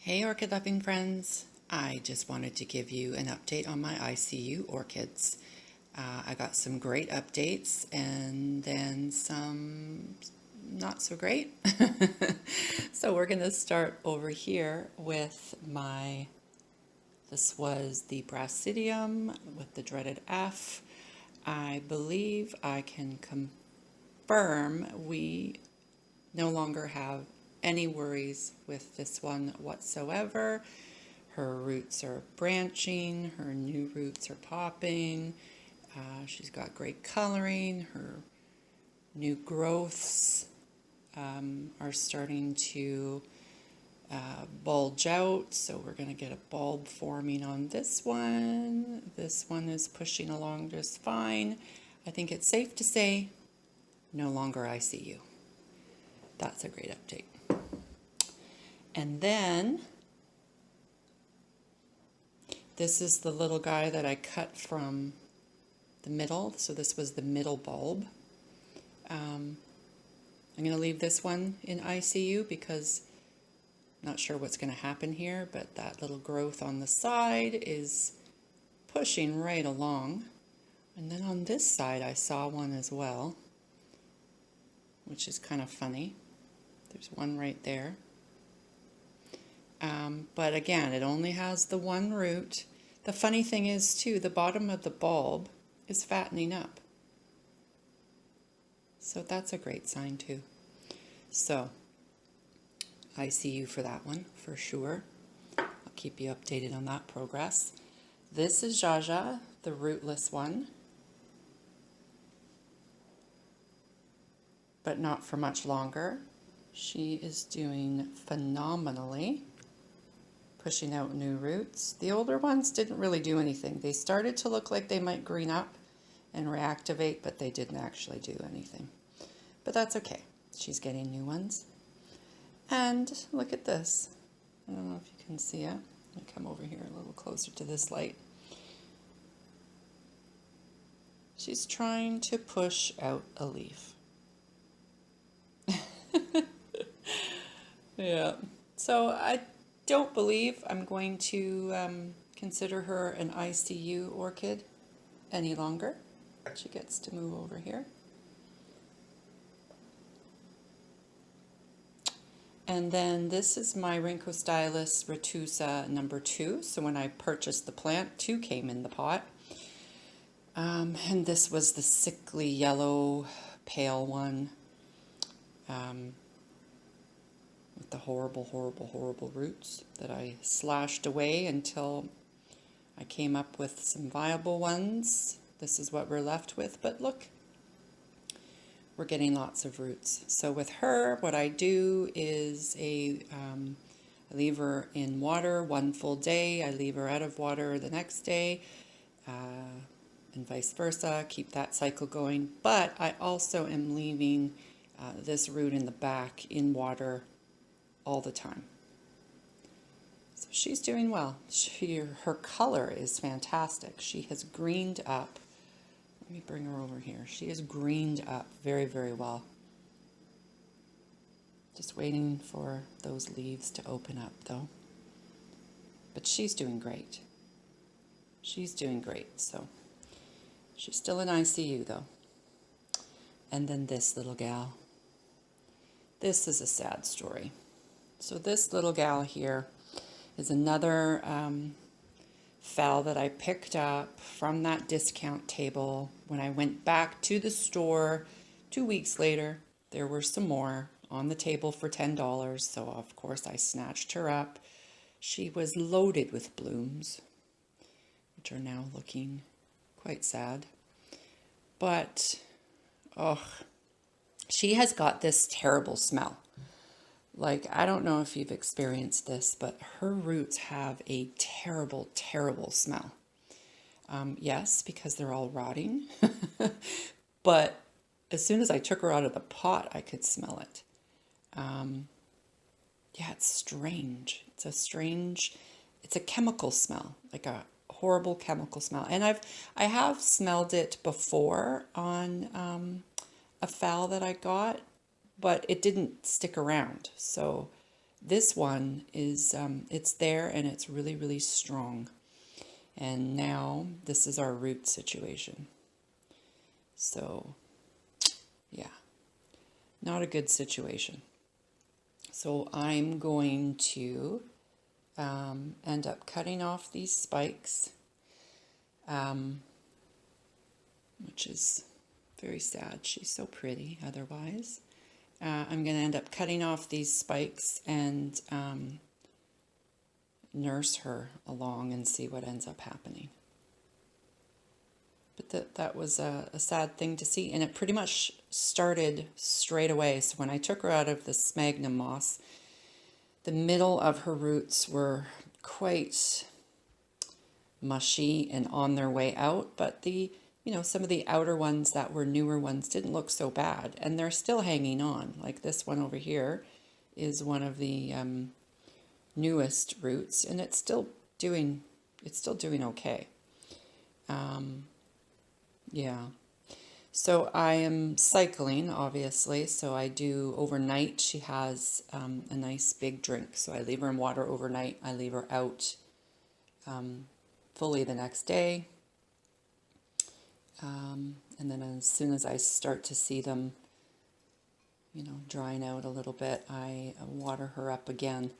Hey orchid loving friends, I just wanted to give you an update on my ICU orchids. I got some great updates and then some not so great. So we're going to start over here with this was the Brassidium with the dreaded F. I believe I can confirm we no longer have any worries with this one whatsoever. Her roots are branching, her new roots are popping, she's got great coloring, her new growths are starting to bulge out, so we're going to get a bulb forming on this one. This one is pushing along just fine. I think it's safe to say no longer ICU. That's a great update. And then this is the little guy that I cut from the middle. So this was the middle bulb. I'm going to leave this one in ICU because I'm not sure what's going to happen here, but that little growth on the side is pushing right along. And then on this side I saw one as well, which is kind of funny. There's one right there. But again, it only has the one root. The funny thing is too, the bottom of the bulb is fattening up. So that's a great sign too. So I see you for that one for sure. I'll keep you updated on that progress. This is Jaja, the rootless one. But not for much longer. She is doing phenomenally, pushing out new roots. The older ones didn't really do anything. They started to look like they might green up and reactivate, but they didn't actually do anything. But that's okay. She's getting new ones. And look at this. I don't know if you can see it. Let me come over here a little closer to this light. She's trying to push out a leaf. Yeah. So I don't believe I'm going to consider her an ICU orchid any longer. She gets to move over here. And then this is my Rhincostylus retusa number 2. So when I purchased the plant, 2 came in the pot. And this was the sickly yellow pale one. With the horrible roots that I slashed away until I came up with some viable ones. This is what we're left with, but look, we're getting lots of roots. So with her, what I do is I leave her in water one full day, I leave her out of water the next day, and vice versa, keep that cycle going. But I also am leaving this root in the back in water all the time. So she's doing well. Her color is fantastic. She has greened up. Let me bring her over here. She has greened up very, very well. Just waiting for those leaves to open up though. But she's doing great. She's doing great. So she's still in ICU though. And then this little gal. This is a sad story. So this little gal here is another phal that I picked up from that discount table. When I went back to the store 2 weeks later, there were some more on the table for $10. So of course I snatched her up. She was loaded with blooms, which are now looking quite sad. But, oh, she has got this terrible smell. Like, I don't know if you've experienced this, but her roots have a terrible, terrible smell. Yes, because they're all rotting. But as soon as I took her out of the pot, I could smell it. Yeah, it's strange. It's a chemical smell, like a horrible chemical smell. And I have smelled it before on a phal that I got, but it didn't stick around. So This one is, it's there and it's really, really strong. And now this is our root situation. So, yeah, not a good situation. So I'm going to end up cutting off these spikes, which is very sad. She's so pretty otherwise. I'm going to end up cutting off these spikes and nurse her along and see what ends up happening. But that was a sad thing to see, and it pretty much started straight away. So when I took her out of the sphagnum moss, the middle of her roots were quite mushy and on their way out, but some of the outer ones that were newer ones didn't look so bad, and they're still hanging on. Like this one over here is one of the newest roots, and it's still doing okay. Yeah. So I am cycling, obviously. So I do overnight. She has a nice big drink. So I leave her in water overnight. I leave her out fully the next day. And then as soon as I start to see them, drying out a little bit, I water her up again.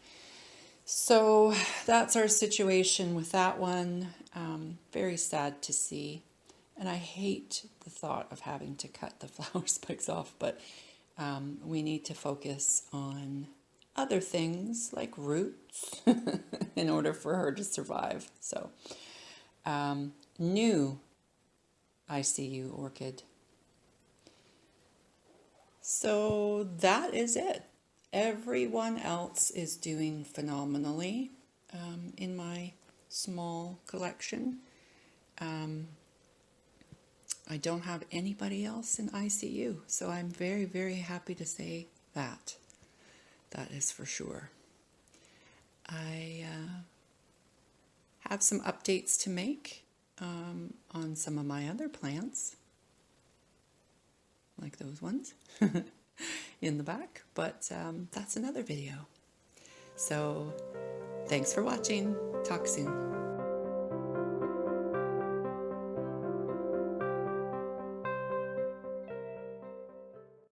So that's our situation with that one. Very sad to see. And I hate the thought of having to cut the flower spikes off, but we need to focus on other things like roots in order for her to survive. So, new ICU orchid. So that is it. Everyone else is doing phenomenally in my small collection. I don't have anybody else in ICU, so I'm very, very happy to say that. That is for sure. I have some updates to make on some of my other plants, like those ones in the back, but that's another video. So thanks for watching. Talk soon.